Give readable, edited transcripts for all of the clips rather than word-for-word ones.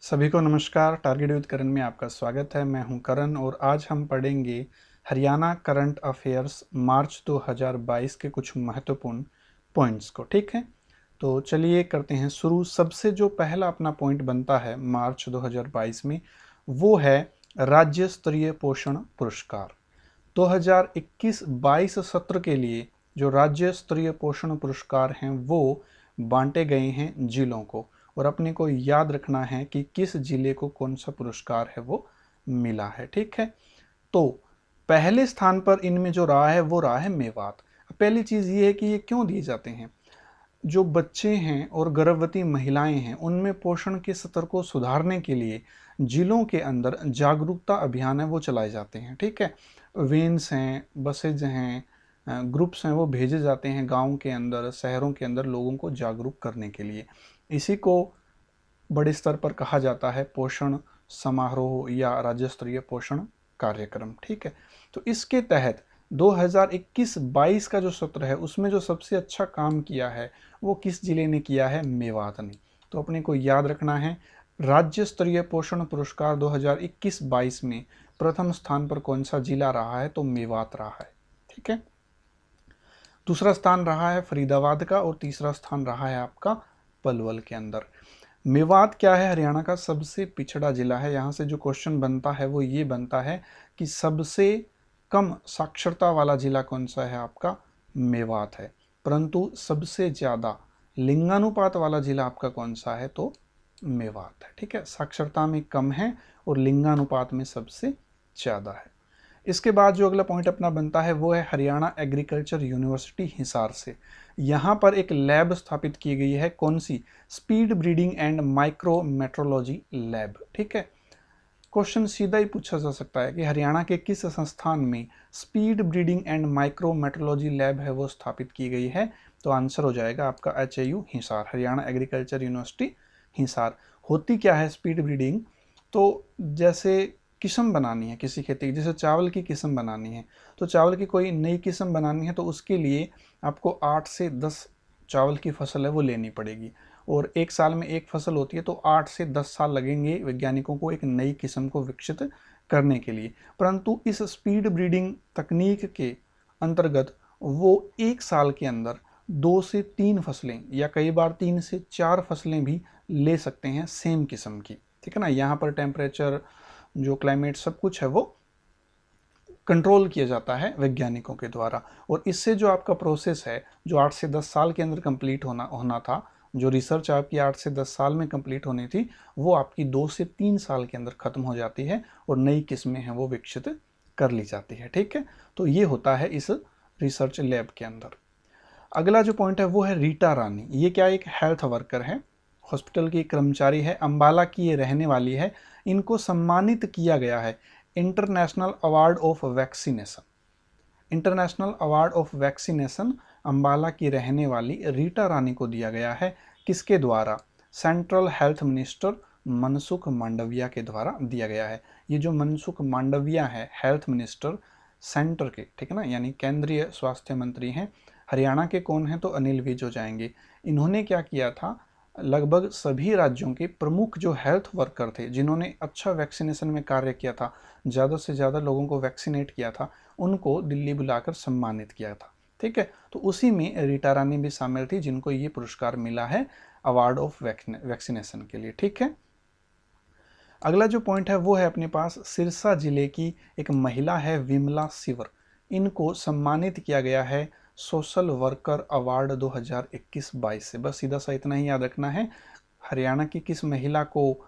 सभी को नमस्कार। टारगेट विद करण में आपका स्वागत है। मैं हूं करण और आज हम पढ़ेंगे हरियाणा करंट अफेयर्स मार्च 2022 के कुछ महत्वपूर्ण पॉइंट्स को। ठीक है, तो चलिए करते हैं शुरू। सबसे जो पहला अपना पॉइंट बनता है मार्च 2022 में, वो है राज्य स्तरीय पोषण पुरस्कार। 2021-22 सत्र के लिए जो राज्य स्तरीय पोषण पुरस्कार हैं वो बांटे गए हैं जिलों को, और अपने को याद रखना है कि किस जिले को कौन सा पुरस्कार है वो मिला है। ठीक है, तो पहले स्थान पर इनमें जो रहा है वो रहा है मेवात। पहली चीज ये है कि ये क्यों दिए जाते हैं। जो बच्चे हैं और गर्भवती महिलाएं हैं उनमें पोषण के स्तर को सुधारने के लिए जिलों के अंदर जागरूकता अभियान है वो चलाए जाते हैं। ठीक है, वेन्स हैं, बसेज हैं, ग्रुप्स हैं, वो भेजे जाते हैं गांव के अंदर, शहरों के अंदर लोगों को जागरूक करने के लिए। इसी को बड़े स्तर पर कहा जाता है पोषण समारोह या राज्य स्तरीय पोषण कार्यक्रम। ठीक है, तो इसके तहत 2021-22 का जो सत्र है उसमें जो सबसे अच्छा काम किया है वो किस जिले ने किया है? मेवात ने। तो अपने को याद रखना है, राज्य स्तरीय पोषण पुरस्कार 2021-22 में प्रथम स्थान पर कौन सा जिला रहा है? तो मेवात रहा है। ठीक है, दूसरा स्थान रहा है फरीदाबाद का और तीसरा स्थान रहा है आपका पलवल के अंदर। मेवात क्या है? हरियाणा का सबसे पिछड़ा जिला है। यहाँ से जो क्वेश्चन बनता है वो ये बनता है कि सबसे कम साक्षरता वाला जिला कौन सा है? आपका मेवात है। परंतु सबसे ज़्यादा लिंगानुपात वाला जिला आपका कौन सा है? तो मेवात है। ठीक है, साक्षरता में कम है और लिंगानुपात में सबसे ज़्यादा है। इसके बाद जो अगला पॉइंट अपना बनता है वो है हरियाणा एग्रीकल्चर यूनिवर्सिटी हिसार से। यहाँ पर एक लैब स्थापित की गई है। कौन सी? Speed breeding and micro metrology lab. ठीक है, क्वेश्चन सीधा ही पूछा जा सकता है कि हरियाणा के किस संस्थान में speed breeding and micro metrology lab है वो स्थापित की गई है? तो आंसर हो जाएगा आपका HAU Hisar, Haryana agriculture university Hisar. होती क्या है स्पीड ब्रीडिंग? तो जैसे किस्म बनानी है किसी खेती की, जैसे चावल की किस्म बनानी है, तो चावल की कोई नई किस्म बनानी है तो उसके लिए आपको 8 से 10 चावल की फसल है वो लेनी पड़ेगी, और एक साल में एक फसल होती है तो 8 से 10 साल लगेंगे वैज्ञानिकों को एक नई किस्म को विकसित करने के लिए। परंतु इस स्पीड ब्रीडिंग तकनीक के अंतर्गत वो एक साल के अंदर 2 से 3 फसलें या कई बार 3 से 4 फसलें भी ले सकते हैं सेम किस्म की। ठीक है ना, यहाँ पर टेम्परेचर, जो क्लाइमेट, सब कुछ है वो कंट्रोल किया जाता है वैज्ञानिकों के द्वारा। और इससे जो आपका प्रोसेस है जो 8 से 10 साल के अंदर कंप्लीट होना था, जो रिसर्च आपकी 8 से 10 साल में कंप्लीट होनी थी, वो आपकी 2 से 3 साल के अंदर खत्म हो जाती है और नई किस्में हैं वो विकसित कर ली जाती है। ठीक है, तो ये होता है इस रिसर्च लैब के अंदर। अगला जो पॉइंट है वो है रीटा रानी। ये क्या? एक हेल्थ वर्कर है, हॉस्पिटल की कर्मचारी है, अंबाला की ये रहने वाली है। इनको सम्मानित किया गया है international award of vaccination. International award of vaccination Ambala की रहने वाली रीटा रानी को दिया गया है। किसके द्वारा? Central health minister Mansukh Mandaviya के द्वारा दिया गया है। ये जो मनसुख मांडविया है हेल्थ मिनिस्टर सेंटर के, ठीक है ना, यानी केंद्रीय स्वास्थ्य मंत्री हैं। हरियाणा के कौन हैं? तो अनिल विज हो जाएंगे। इन्होंने क्या किया था, लगभग सभी राज्यों के प्रमुख जो हेल्थ वर्कर थे जिन्होंने अच्छा वैक्सीनेशन में कार्य किया था, ज़्यादा से ज़्यादा लोगों को वैक्सीनेट किया था, उनको दिल्ली बुलाकर सम्मानित किया था। ठीक है, तो उसी में रीटा रानी भी शामिल थी जिनको ये पुरस्कार मिला है अवार्ड ऑफ वैक्सीनेशन के लिए। ठीक है, अगला जो पॉइंट है वो है अपने पास सिरसा जिले की एक महिला है विमला सिवर। इनको सम्मानित किया गया है सोशल वर्कर अवार्ड 2021-22 से। बस सीधा सा इतना ही याद रखना है, हरियाणा की किस महिला को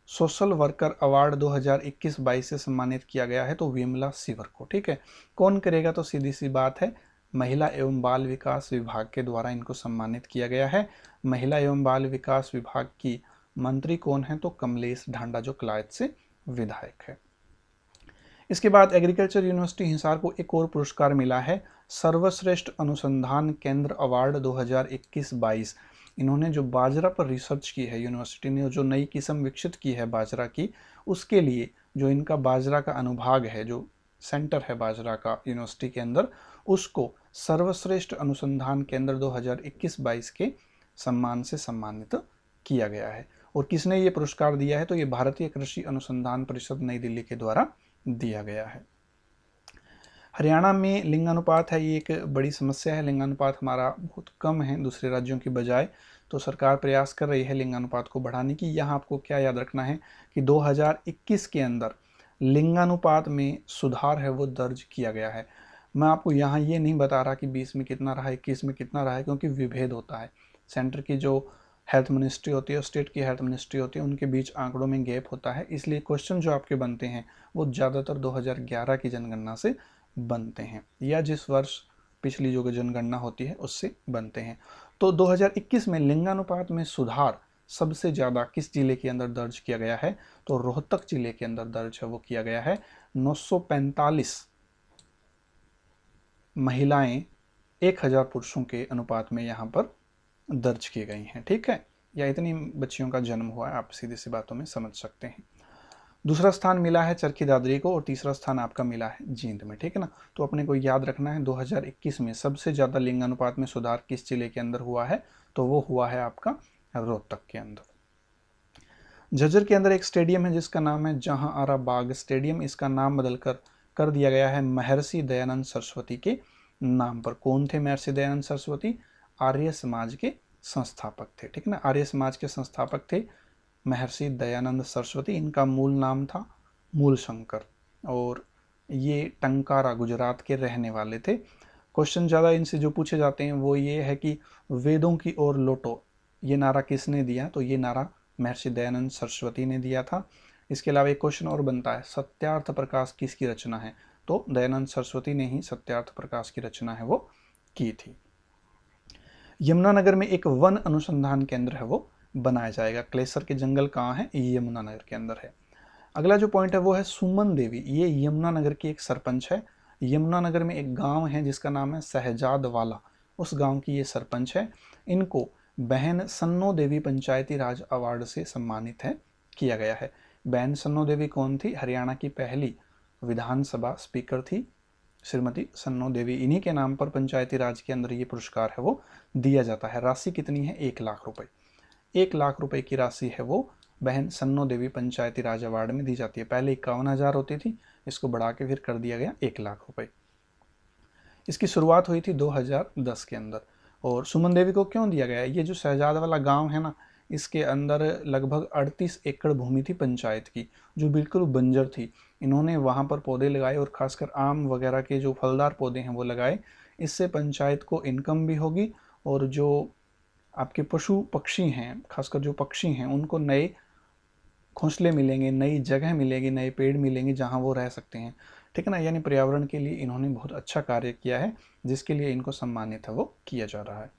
सोशल वर्कर अवार्ड 2021-22 से सम्मानित किया गया है? तो विमला सिवर को। ठीक है, कौन करेगा? तो सीधी सी बात है, महिला एवं बाल विकास विभाग के द्वारा इनको सम्मानित किया गया है। महिला एवं बाल विकास विभाग की मंत्री कौन है? तो कमलेश ढांडा, जो कलायत से विधायक है। इसके बाद एग्रीकल्चर यूनिवर्सिटी हिसार को एक और पुरस्कार मिला है सर्वश्रेष्ठ अनुसंधान केंद्र अवार्ड 2021-22। इन्होंने जो बाजरा पर रिसर्च की है, यूनिवर्सिटी ने जो नई किस्म विकसित की है बाजरा की, उसके लिए जो इनका बाजरा का अनुभाग है, जो सेंटर है बाजरा का यूनिवर्सिटी के अंदर, उसको सर्वश्रेष्ठ अनुसंधान केंद्र 2021-22 के सम्मान से सम्मानित किया गया है। और किसने ये पुरस्कार दिया है, तो ये भारतीय कृषि अनुसंधान परिषद नई दिल्ली के द्वारा दिया गया है। हरियाणा में लिंगानुपात है, ये एक बड़ी समस्या है। लिंगानुपात हमारा बहुत कम है दूसरे राज्यों की बजाय, तो सरकार प्रयास कर रही है लिंगानुपात को बढ़ाने की। यहाँ आपको क्या याद रखना है कि 2021 के अंदर लिंगानुपात में सुधार है वो दर्ज किया गया है। मैं आपको यहाँ ये नहीं बता रहा कि 20 में कितना रहा है, 21 में कितना रहा है, क्योंकि विभेद होता है। सेंटर की जो हेल्थ मिनिस्ट्री होती है और स्टेट की हेल्थ मिनिस्ट्री होती है, उनके बीच आंकड़ों में गैप होता है, इसलिए क्वेश्चन जो आपके बनते हैं वो ज़्यादातर 2011 की जनगणना से बनते हैं, या जिस वर्ष पिछली जो जनगणना होती है उससे बनते हैं। तो 2021 में लिंगानुपात में सुधार सबसे ज़्यादा किस जिले के अंदर दर्ज किया गया है, तो रोहतक जिले के अंदर दर्ज है वो किया गया है। 945 महिलाएं 1000 पुरुषों के अनुपात में यहाँ पर दर्ज की गई हैं, ठीक है, या इतनी बच्चियों का जन्म हुआ है, आप सीधी सी बातों में समझ सकते हैं। दूसरा स्थान मिला है चरखी दादरी को और तीसरा स्थान आपका मिला है जींद में, ठीक है ना। तो अपने को याद रखना है 2021 में सबसे ज़्यादा लिंगानुपात में सुधार किस जिले के अंदर हुआ है, तो वो हुआ है आपका रोहतक के अंदर। झज्जर के अंदर एक स्टेडियम है जिसका नाम है जहां आरा बाग स्टेडियम। इसका नाम बदलकर कर दिया गया है महर्षि दयानंद सरस्वती के नाम पर। कौन थे महर्षि दयानंद सरस्वती? आर्य समाज के संस्थापक थे, ठीक है ना। आर्य समाज के संस्थापक थे महर्षि दयानंद सरस्वती। इनका मूल नाम था मूलशंकर और ये टंकारा गुजरात के रहने वाले थे। क्वेश्चन ज़्यादा इनसे जो पूछे जाते हैं वो ये है कि वेदों की ओर लौटो, ये नारा किसने दिया, तो ये नारा महर्षि दयानंद सरस्वती ने दिया था। इसके अलावा एक क्वेश्चन और बनता है, सत्यार्थ प्रकाश किसकी रचना है, तो दयानंद सरस्वती ने ही सत्यार्थ प्रकाश की रचना है वो की थी। यमुनानगर में एक वन अनुसंधान केंद्र है वो बनाया जाएगा। क्लेसर के जंगल कहाँ है, यमुनानगर के अंदर है। अगला जो पॉइंट है वो है सुमन देवी, ये यमुनानगर की एक सरपंच है। यमुनानगर में एक गांव है जिसका नाम है शहजाद वाला, उस गांव की ये सरपंच है। इनको बहन सन्नो देवी पंचायती राज अवार्ड से सम्मानित है किया गया है। बहन सन्नो देवी कौन थी? हरियाणा की पहली विधानसभा स्पीकर थी श्रीमती सन्नो देवी। इन्हीं के नाम पर पंचायती राज के अंदर ये पुरस्कार है वो दिया जाता है। राशि कितनी है? 1 लाख रुपए। 1 लाख रुपए की राशि है वो बहन सन्नो देवी पंचायती राज अवार्ड में दी जाती है। पहले 51,000 होती थी, इसको बढ़ा के फिर कर दिया गया 1 लाख रुपए। इसकी शुरुआत हुई थी 2010 के अंदर। और सुमन देवी को क्यों दिया गया है? ये जो शहजाद वाला गांव है ना, इसके अंदर लगभग 38 एकड़ भूमि थी पंचायत की, जो बिल्कुल बंजर थी। इन्होंने वहाँ पर पौधे लगाए और खासकर आम वगैरह के जो फलदार पौधे हैं वो लगाए। इससे पंचायत को इनकम भी होगी और जो आपके पशु पक्षी हैं, खासकर जो पक्षी हैं, उनको नए घोंसले मिलेंगे, नई जगह मिलेगी, नए पेड़ मिलेंगे जहाँ वो रह सकते हैं, ठीक है ना। यानी पर्यावरण के लिए इन्होंने बहुत अच्छा कार्य किया है, जिसके लिए इनको सम्मानित है वो किया जा रहा है।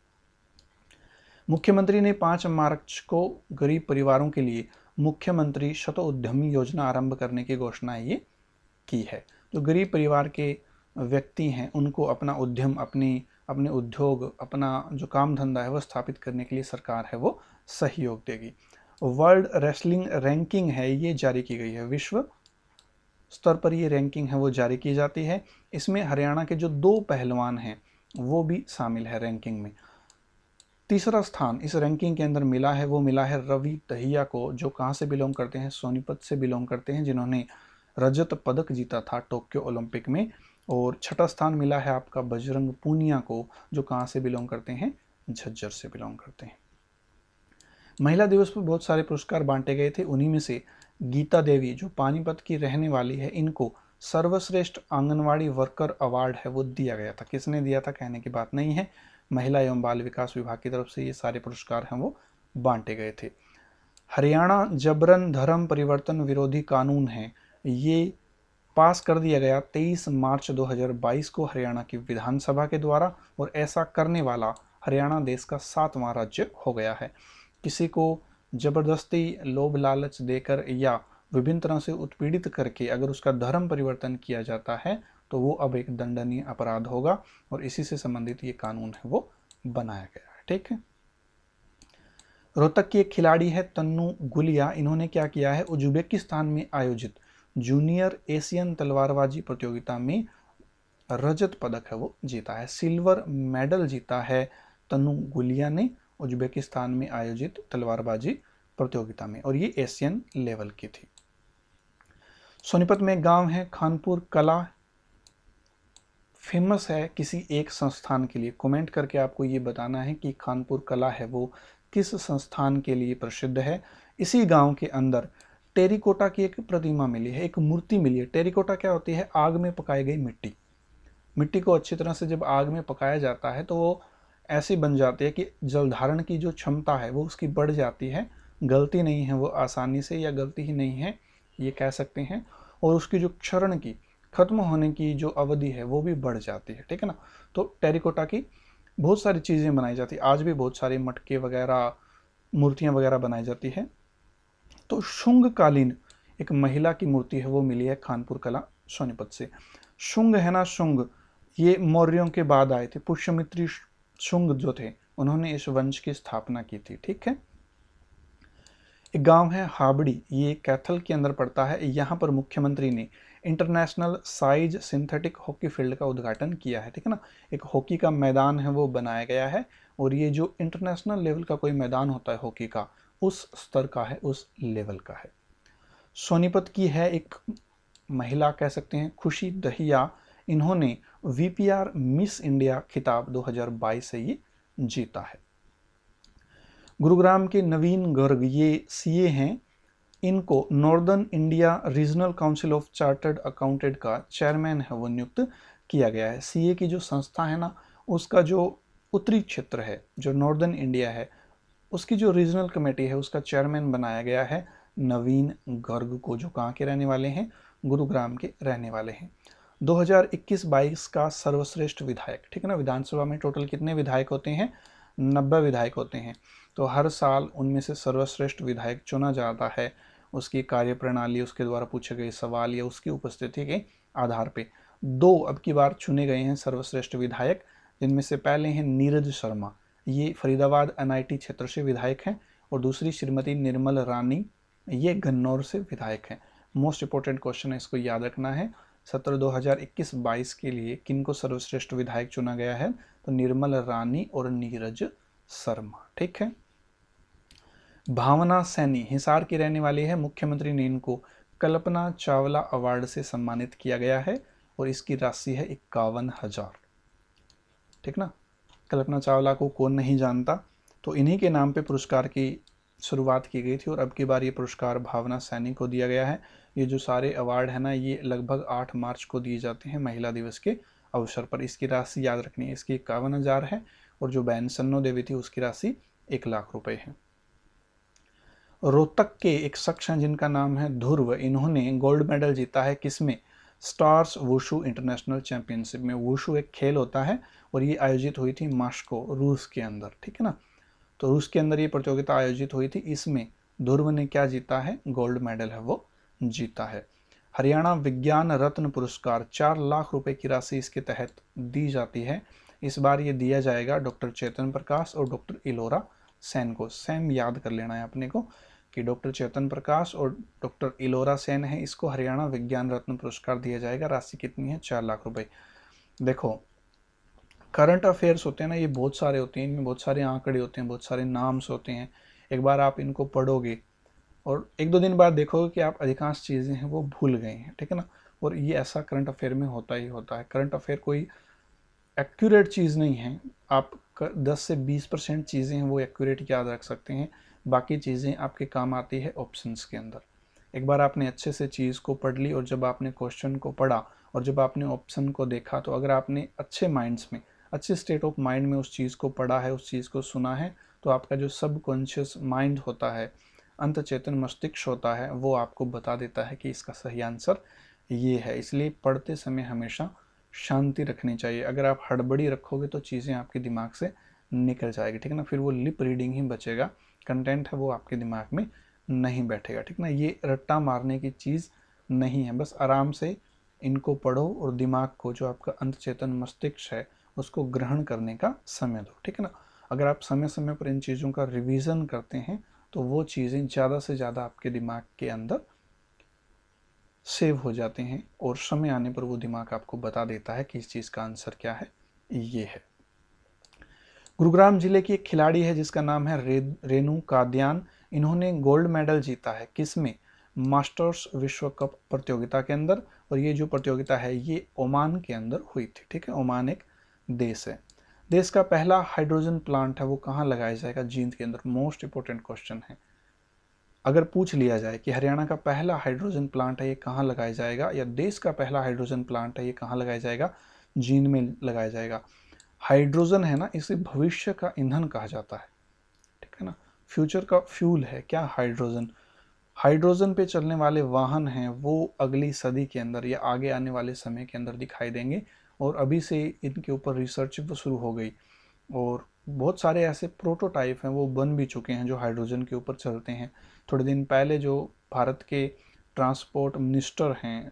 मुख्यमंत्री ने 5 मार्च को गरीब परिवारों के लिए मुख्यमंत्री शत उद्यमी योजना आरंभ करने की घोषणा ये की है। जो गरीब परिवार के व्यक्ति हैं उनको अपना उद्यम, अपने उद्योग, अपना जो काम धंधा है वो स्थापित करने के लिए सरकार है वो सहयोग देगी। वर्ल्ड रेसलिंग रैंकिंग है ये जारी की गई है, विश्व स्तर पर ये रैंकिंग है वो जारी की जाती है। इसमें हरियाणा के जो 2 पहलवान हैं वो भी शामिल है रैंकिंग में। तीसरा स्थान इस रैंकिंग के अंदर मिला है वो मिला है रवि दहिया को, जो कहाँ से बिलोंग करते हैं? सोनीपत से बिलोंग करते हैं, जिन्होंने रजत पदक जीता था टोक्यो ओलंपिक में। और छठा स्थान मिला है आपका बजरंग पूनिया को, जो कहाँ से बिलोंग करते हैं? झज्जर से बिलोंग करते हैं। महिला दिवस पर बहुत सारे पुरस्कार बांटे गए थे, उन्हीं में से गीता देवी जो पानीपत की रहने वाली है, इनको सर्वश्रेष्ठ आंगनवाड़ी वर्कर अवार्ड है वो दिया गया था। किसने दिया था कहने की बात नहीं है, महिला एवं बाल विकास विभाग की तरफ से ये सारे पुरस्कार हैं वो बांटे गए थे। हरियाणा जबरन धर्म परिवर्तन विरोधी कानून है, ये पास कर दिया गया 23 मार्च 2022 को हरियाणा की विधानसभा के द्वारा, और ऐसा करने वाला हरियाणा देश का 7वां राज्य हो गया है। किसी को जबरदस्ती लोभ लालच देकर या विभिन्न तरह से उत्पीड़ित करके अगर उसका धर्म परिवर्तन किया जाता है तो वो अब एक दंडनीय अपराध होगा, और इसी से संबंधित ये कानून है वो बनाया गया है, ठीक है। रोहतक की एक खिलाड़ी है तन्नू गुलिया, इन्होंने क्या किया है? उज्बेकिस्तान में आयोजित जूनियर एशियन तलवारबाजी प्रतियोगिता में रजत पदक है वो जीता है, सिल्वर मेडल जीता है तन्नू गुलिया ने उज्बेकिस्तान में आयोजित तलवारबाजी प्रतियोगिता में, और ये एशियन लेवल की थी। सोनीपत में एक गांव है खानपुर कला, फेमस है किसी एक संस्थान के लिए। कमेंट करके आपको ये बताना है कि खानपुर कला है वो किस संस्थान के लिए प्रसिद्ध है। इसी गांव के अंदर टेरिकोटा की एक प्रतिमा मिली है, एक मूर्ति मिली है। टेरिकोटा क्या होती है? आग में पकाई गई मिट्टी। मिट्टी को अच्छी तरह से जब आग में पकाया जाता है तो वो ऐसी बन जाती है कि जल धारण की जो क्षमता है वो उसकी बढ़ जाती है, गलती नहीं है वो आसानी से, या गलती ही नहीं है ये कह सकते हैं, और उसकी जो क्षरण की खत्म होने की जो अवधि है वो भी बढ़ जाती है, ठीक है ना। तो टेरिकोटा की बहुत सारी चीज़ें बनाई जाती है, आज भी बहुत सारे मटके वगैरह, मूर्तियाँ वगैरह बनाई जाती है। तो शुंग कालीन एक महिला की मूर्ति है वो मिली है खानपुर कला सोनीपत से। शुंग है ना, शुंग ये मौर्यों के बाद आए थे। पुष्यमित्री शुंग जो थे उन्होंने इस वंश की स्थापना की थी, ठीक है। एक गांव है हाबड़ी, ये कैथल के अंदर पड़ता है। यहाँ पर मुख्यमंत्री ने international size synthetic hockey field का उद्घाटन किया है, ठीक है ना। एक हॉकी का मैदान है वो बनाया गया है, और ये जो इंटरनेशनल लेवल का कोई मैदान होता है हॉकी का, उस स्तर का है, उस लेवल का है। सोनीपत की है एक महिला कह सकते हैं, खुशी दहिया। इन्होंने वीपीआर मिस इंडिया खिताब 2022 से ये जीता है। गुरुग्राम के नवीन गर्ग ये सीए हैं, इनको northern India regional council of chartered accountant का चेयरमैन है वो नियुक्त किया गया है। सीए की जो संस्था है ना, उसका जो उत्तरी क्षेत्र है, जो नॉर्दर्न इंडिया है, उसकी जो रीजनल कमेटी है उसका चेयरमैन बनाया गया है नवीन गर्ग को, जो कहाँ के रहने वाले हैं? गुरुग्राम के रहने वाले हैं। 2021-22 का सर्वश्रेष्ठ विधायक, ठीक है ना। विधानसभा में टोटल कितने विधायक होते हैं? 90 विधायक होते हैं। तो हर साल उनमें से सर्वश्रेष्ठ विधायक चुना जाता है, उसकी कार्यप्रणाली, उसके द्वारा पूछे गए सवाल या उसकी उपस्थिति के आधार पे। 2 अब की बार चुने गए हैं सर्वश्रेष्ठ विधायक, जिनमें से पहले हैं नीरज शर्मा, ये फरीदाबाद एनआईटी क्षेत्र से विधायक हैं, और दूसरी श्रीमती निर्मल रानी, ये गन्नौर से विधायक हैं। मोस्ट इंपॉर्टेंट क्वेश्चन है, इसको याद रखना है। सत्र 2021-22 के लिए किनको सर्वश्रेष्ठ विधायक चुना गया है? तो निर्मल रानी और नीरज शर्मा, ठीक है। भावना सैनी हिसार की रहने वाली है। मुख्यमंत्री ने इनको कल्पना चावला अवार्ड से सम्मानित किया गया है, और इसकी राशि है 51,000, ठीक ना। कल्पना चावला को कौन नहीं जानता, तो इन्हीं के नाम पे पुरस्कार की शुरुआत की गई थी, और अब की बार ये पुरस्कार भावना सैनी को दिया गया है। ये जो सारे अवार्ड है ना, ये लगभग 8 मार्च को दिए जाते हैं महिला दिवस के अवसर पर। इसकी राशि याद रखनी है, इसकी 51,000 है, और जो बहन सन्नो देवी थी उसकी राशि 1 लाख रुपए है। रोहतक के एक शख्स हैं जिनका नाम है ध्रुव, इन्होंने गोल्ड मेडल जीता है किसमें? स्टार्स वुशु इंटरनेशनल चैंपियनशिप में। वुशु एक खेल होता है, और ये आयोजित हुई थी मास्को, रूस के अंदर, ठीक है ना। तो रूस के अंदर ये प्रतियोगिता आयोजित हुई थी, इसमें ध्रुव ने क्या जीता है? गोल्ड मेडल है वो जीता है। हरियाणा विज्ञान रत्न पुरस्कार 4 लाख रुपए की राशि इसके तहत दी जाती है। इस बार ये दिया जाएगा डॉक्टर चेतन प्रकाश और डॉक्टर इलोरा सेन को। सेम याद कर लेना है अपने को कि डॉक्टर चेतन प्रकाश और डॉक्टर इलोरा सेन है, इसको हरियाणा विज्ञान रत्न पुरस्कार दिया जाएगा। राशि कितनी है? 4 लाख रुपए। देखो, करंट अफेयर्स होते हैं ना, ये बहुत सारे होते हैं, इनमें बहुत सारे आंकड़े होते हैं, बहुत सारे नाम्स होते हैं। एक बार आप इनको पढ़ोगे और 1-2 दिन बाद देखोगे कि आप अधिकांश चीज़ें हैं वो भूल गए हैं, ठीक है ना। और ये ऐसा करंट अफेयर में होता ही होता है। करंट अफेयर कोई एक्यूरेट चीज़ नहीं है। आप 10 से 20% चीज़ें हैं वो एक्यूरेट याद रख सकते हैं, बाकी चीज़ें आपके काम आती है ऑप्शंस के अंदर। एक बार आपने अच्छे से चीज़ को पढ़ ली, और जब आपने क्वेश्चन को पढ़ा और जब आपने ऑप्शन को देखा, तो अगर आपने अच्छे माइंड्स में, अच्छे स्टेट ऑफ माइंड में उस चीज़ को पढ़ा है, उस चीज़ को सुना है, तो आपका जो सबकॉन्शियस माइंड होता है, अंतचेतन मस्तिष्क होता है, वो आपको बता देता है कि इसका सही आंसर ये है। इसलिए पढ़ते समय हमेशा शांति रखनी चाहिए। अगर आप हड़बड़ी रखोगे तो चीज़ें आपके दिमाग से निकल जाएगी, ठीक है ना। फिर वो लिप रीडिंग ही बचेगा, कंटेंट है वो आपके दिमाग में नहीं बैठेगा, ठीक ना। ये रट्टा मारने की चीज़ नहीं है। बस आराम से इनको पढ़ो और दिमाग को, जो आपका अंतचेतन मस्तिष्क है, उसको ग्रहण करने का समय दो, ठीक है ना। अगर आप समय समय पर इन चीज़ों का रिवीजन करते हैं तो वो चीज़ें ज़्यादा से ज़्यादा आपके दिमाग के अंदर सेव हो जाते हैं, और समय आने पर वो दिमाग आपको बता देता है कि इस चीज़ का आंसर क्या है, ये है। गुरुग्राम जिले की एक खिलाड़ी है जिसका नाम है रेनू काद्यान। इन्होंने गोल्ड मेडल जीता है किसमें, मास्टर्स विश्व कप प्रतियोगिता के अंदर, और ये जो प्रतियोगिता है ये ओमान के अंदर हुई थी। ठीक है, ओमान एक देश है। देश का पहला हाइड्रोजन प्लांट है वो कहाँ लगाया जाएगा, जींद के अंदर। मोस्ट इंपोर्टेंट क्वेश्चन है, अगर पूछ लिया जाए कि हरियाणा का पहला हाइड्रोजन प्लांट है ये कहाँ लगाया जाएगा, या देश का पहला हाइड्रोजन प्लांट है ये कहाँ लगाया जाएगा, जींद में लगाया जाएगा। हाइड्रोजन है ना, इसे भविष्य का ईंधन कहा जाता है। ठीक है ना, फ्यूचर का फ्यूल है क्या हाइड्रोजन। हाइड्रोजन पे चलने वाले वाहन हैं वो अगली सदी के अंदर या आगे आने वाले समय के अंदर दिखाई देंगे, और अभी से इनके ऊपर रिसर्च शुरू हो गई, और बहुत सारे ऐसे प्रोटोटाइप हैं वो बन भी चुके हैं जो हाइड्रोजन के ऊपर चलते हैं। थोड़े दिन पहले जो भारत के ट्रांसपोर्ट मिनिस्टर हैं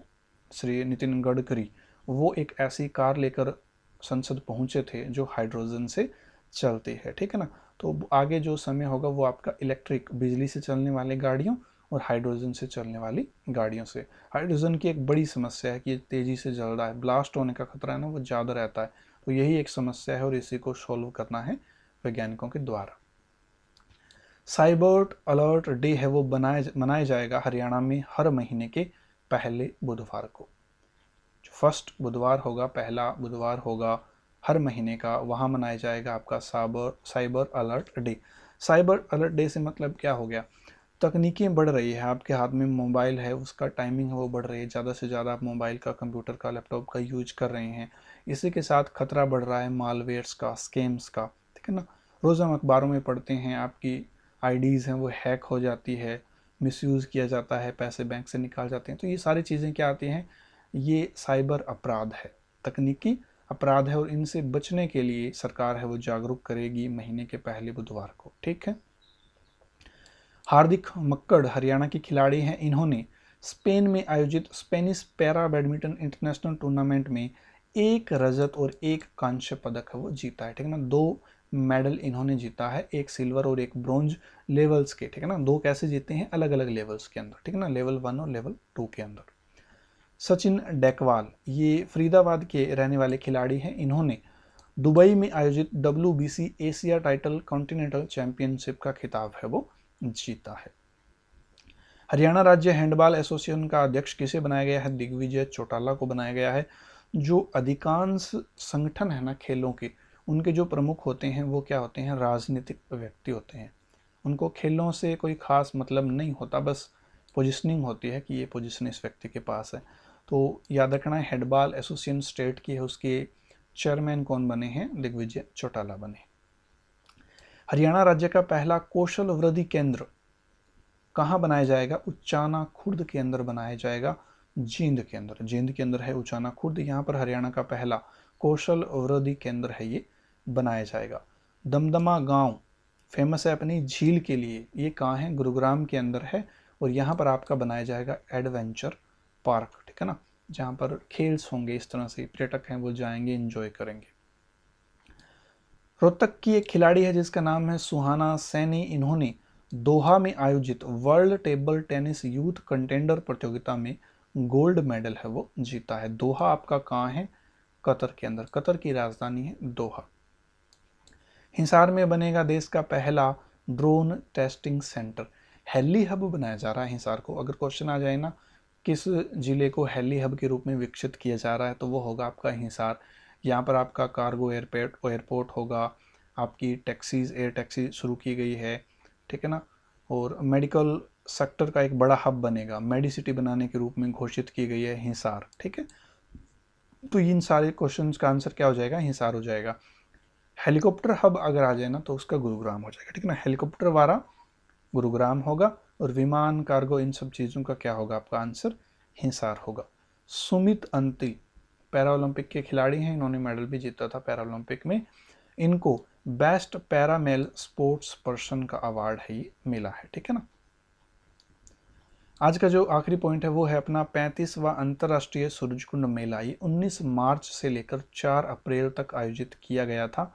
श्री नितिन गडकरी, वो एक ऐसी कार लेकर संसद पहुंचे थे जो हाइड्रोजन से चलती है। ठीक है ना, तो आगे जो समय होगा वो आपका इलेक्ट्रिक, बिजली से चलने वाली गाड़ियों और हाइड्रोजन से चलने वाली गाड़ियों से। हाइड्रोजन की एक बड़ी समस्या है कि ये तेज़ी से जल रहा है, ब्लास्ट होने का खतरा है ना वो ज़्यादा रहता है, तो यही एक समस्या है और इसी को सॉल्व करना है वैज्ञानिकों के द्वारा। साइबर अलर्ट डे है वो मनाया जाएगा हरियाणा में हर महीने के पहले बुधवार को। जो फर्स्ट बुधवार होगा, पहला बुधवार होगा हर महीने का, वहाँ मनाया जाएगा आपका cyber alert day. Cyber alert day से मतलब क्या हो गया, तकनीकें बढ़ रही है, आपके हाथ में मोबाइल है, उसका टाइमिंग है वो बढ़ रही है, ज़्यादा से ज़्यादा आप मोबाइल का, कंप्यूटर का, लैपटॉप का यूज कर रहे हैं। इसी के साथ खतरा बढ़ रहा है मालवेयर्स का, स्कैम्स का। ठीक है ना, रोज़ हम अखबारों में पढ़ते हैं आपकी आईडीज़ हैं वो हैक हो जाती है, मिसयूज़ किया जाता है, पैसे बैंक से निकाल जाते हैं। तो ये सारी चीज़ें क्या आती हैं, ये साइबर अपराध है, तकनीकी अपराध है, और इनसे बचने के लिए सरकार है वो जागरूक करेगी महीने के पहले बुधवार को। ठीक है, हार्दिक मक्कड़ हरियाणा के खिलाड़ी हैं, इन्होंने स्पेन में आयोजित Spanish para badminton international tournament में एक रजत और एक कांस्य पदक है वो जीता है। ठीक है ना, 2 मेडल इन्होंने जीता है, एक सिल्वर और एक ब्रॉन्ज लेवल्स के। ठीक है ना, 2 कैसे जीते हैं, अलग अलग लेवल्स के अंदर। ठीक है ना, लेवल 1 और लेवल 2 के अंदर। सचिन डेकवाल ये फरीदाबाद के रहने वाले खिलाड़ी हैं, इन्होंने दुबई में आयोजित WBC Asia title continental championship का खिताब है वो जीता है। हरियाणा राज्य हैंडबॉल एसोसिएशन का अध्यक्ष किसे बनाया गया है, दिग्विजय चौटाला को बनाया गया है। जो अधिकांश संगठन है ना खेलों के, उनके जो प्रमुख होते हैं वो क्या होते हैं, राजनीतिक व्यक्ति होते हैं। उनको खेलों से कोई खास मतलब नहीं होता, बस पोजिशनिंग होती है कि ये पोजीशन इस व्यक्ति के पास है। तो याद रखना है, हैंडबॉल एसोसिएशन स्टेट की है, उसके चेयरमैन कौन बने हैं, दिग्विजय चौटाला बने। हरियाणा राज्य का पहला कौशल वृद्धि केंद्र कहाँ बनाया जाएगा, उचाना खुर्द के अंदर बनाया जाएगा, जींद के अंदर। जींद के अंदर है उचाना खुर्द, यहाँ पर हरियाणा का पहला कौशल वृद्धि केंद्र है ये बनाया जाएगा। दमदमा गांव फेमस है अपनी झील के लिए, ये कहाँ है, गुरुग्राम के अंदर है, और यहाँ पर आपका बनाया जाएगा एडवेंचर पार्क। ठीक है ना, जहाँ पर खेल्स होंगे, इस तरह से पर्यटक हैं वो जाएंगे, एंजॉय करेंगे। रोहतक की एक खिलाड़ी है जिसका नाम है सुहाना सैनी, इन्होंने दोहा में आयोजित world table tennis youth contender प्रतियोगिता में गोल्ड मेडल है वो जीता है। दोहा आपका कहाँ है, कतर के अंदर, कतर की राजधानी है दोहा। हिसार में बनेगा देश का पहला drone testing centre, heli hub बनाया जा रहा है हिसार को। अगर क्वेश्चन आ जाए ना किस जिले को हेली हब के रूप में विकसित किया जा रहा है, तो वो होगा आपका हिसार। यहाँ पर आपका कार्गो एयरपोर्ट होगा, आपकी टैक्सीज, एयर टैक्सी शुरू की गई है। ठीक है ना, और मेडिकल सेक्टर का एक बड़ा हब बनेगा, मेडिसिटी बनाने के रूप में घोषित की गई है हिसार। ठीक है, तो इन सारे क्वेश्चंस का आंसर क्या हो जाएगा, हिसार हो जाएगा। हेलीकॉप्टर हब अगर आ जाए ना तो उसका गुरुग्राम हो जाएगा। ठीक है ना, हेलीकॉप्टर वाला गुरुग्राम होगा, और विमान, कार्गो, इन सब चीज़ों का क्या होगा, आपका आंसर हिसार होगा। सुमित अंतिल पैरा ओलंपिक के खिलाड़ी हैं, इन्होंने मेडल भी जीता था पैरा ओलंपिक में। इनको बेस्ट पैरामेल स्पोर्ट्स पर्सन का अवार्ड है ये मिला है। ठीक है ना, आज का जो आखिरी पॉइंट है वो है अपना 35वां अंतर्राष्ट्रीय सूरजकुंड मेला। ये 19 मार्च से लेकर 4 अप्रैल तक आयोजित किया गया था।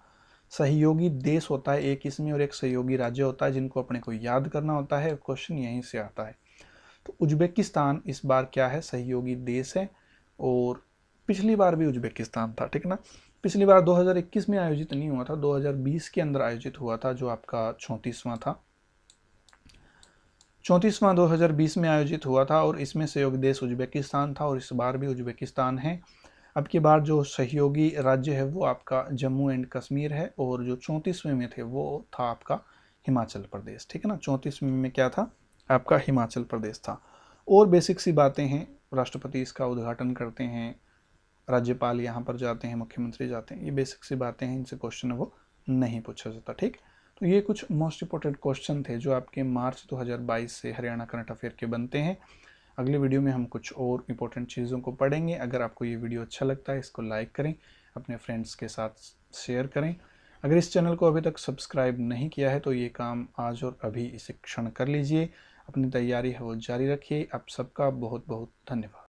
सहयोगी देश होता है एक इसमें, और एक सहयोगी राज्य होता है जिनको अपने को याद करना होता है, क्वेश्चन यहीं से आता है। तो उज्बेकिस्तान इस बार क्या है, सहयोगी देश है, और पिछली बार भी उज्बेकिस्तान था। ठीक है ना, पिछली बार 2021 में आयोजित नहीं हुआ था, 2020 के अंदर आयोजित हुआ था, जो आपका 34वां था। 34वां 2020 में आयोजित हुआ था और इसमें सहयोगी देश उज्बेकिस्तान था और इस बार भी उज्बेकिस्तान है। अब की बार जो सहयोगी राज्य है वो आपका जम्मू एंड कश्मीर है और जो 34वें में थे वो था आपका हिमाचल प्रदेश। ठीक है ना, 34वें में क्या था आपका हिमाचल प्रदेश था। और बेसिक सी बातें हैं, राष्ट्रपति इसका उद्घाटन करते हैं, राज्यपाल यहाँ पर जाते हैं, मुख्यमंत्री जाते हैं, ये बेसिक सी बातें हैं, इनसे क्वेश्चन है वो नहीं पूछा जाता। ठीक, तो ये कुछ मोस्ट इंपॉर्टेंट क्वेश्चन थे जो आपके मार्च 2022 से हरियाणा करंट अफेयर के बनते हैं। अगले वीडियो में हम कुछ और इंपॉर्टेंट चीज़ों को पढ़ेंगे। अगर आपको ये वीडियो अच्छा लगता है इसको लाइक करें, अपने फ्रेंड्स के साथ शेयर करें। अगर इस चैनल को अभी तक सब्सक्राइब नहीं किया है तो ये काम आज और अभी इसे क्षण कर लीजिए। अपनी तैयारी है वो जारी रखिए। आप सबका बहुत बहुत धन्यवाद।